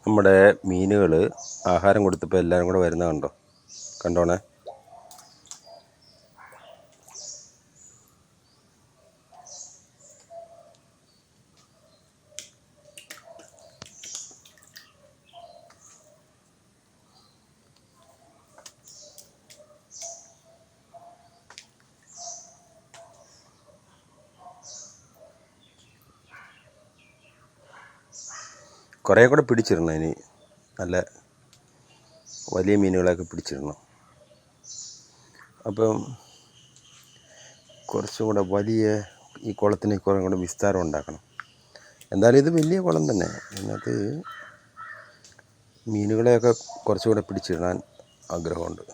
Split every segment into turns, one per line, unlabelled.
നമ്മുടെ മീനുകൾ ആഹാരം കൊടുത്തപ്പോൾ എല്ലാവരും കൂടെ വരുന്നത് കണ്ടോണേ. കുറേ കൂടെ പിടിച്ചിടണം, ഇനി നല്ല വലിയ മീനുകളെയൊക്കെ പിടിച്ചിടണം. അപ്പം കുറച്ചും കൂടെ വലിയ ഈ കുളത്തിന് കുറേ കൂടെ വിസ്താരം ഉണ്ടാക്കണം. എന്തായാലും ഇത് വലിയ കുളം തന്നെ. അതിനകത്ത് മീനുകളെയൊക്കെ കുറച്ചുകൂടെ പിടിച്ചിടാൻ ആഗ്രഹമുണ്ട്.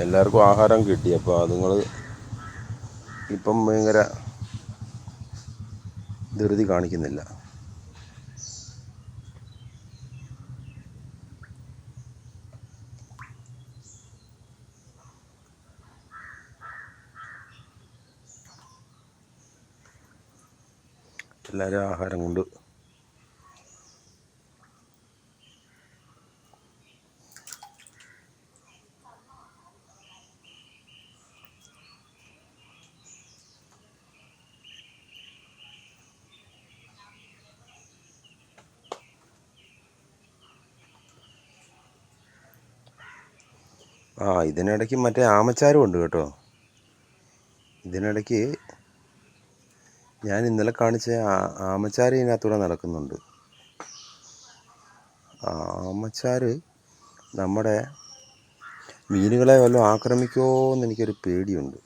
എല്ലാവർക്കും ആഹാരം കിട്ടി. അപ്പോൾ അതുങ്ങൾ ഇപ്പം ഭയങ്കര ധൃതി കാണിക്കുന്നില്ല. എല്ലാവരും ആഹാരം കൊണ്ട് ഇതിനിടയ്ക്ക് മറ്റേ ആമച്ചാരും ഉണ്ട് കേട്ടോ. ഇതിനിടയ്ക്ക് ഞാൻ ഇന്നലെ കാണിച്ച ആമച്ചാര് ഇതിനകത്തൂടെ നടക്കുന്നുണ്ട്. ആമച്ചാര് നമ്മുടെ മീനുകളെ വല്ലതും ആക്രമിക്കുമോ എന്ന് എനിക്കൊരു പേടിയുണ്ട്.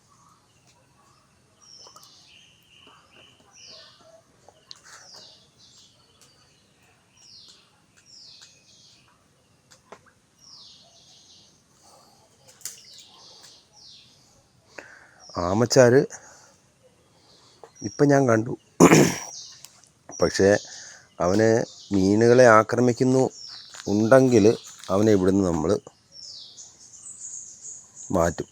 ആമച്ചാര് ഇപ്പം ഞാൻ കണ്ടു. പക്ഷേ അവന് മീനുകളെ ഉണ്ടെങ്കിൽ അവനെ ഇവിടുന്ന് നമ്മൾ മാറ്റും,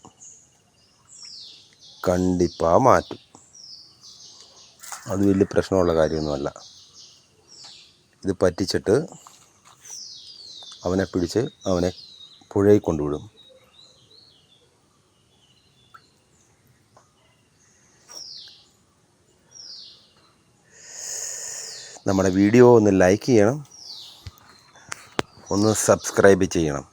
കണ്ടിപ്പാ മാറ്റും. അത് വലിയ പ്രശ്നമുള്ള കാര്യമൊന്നുമല്ല. ഇത് പറ്റിച്ചിട്ട് അവനെ പിടിച്ച് അവനെ പുഴയിൽ കൊണ്ടുവിടും. നമ്മുടെ വീഡിയോ ഒന്ന് ലൈക്ക് ചെയ്യണം, ഒന്ന് സബ്സ്ക്രൈബ് ചെയ്യണം.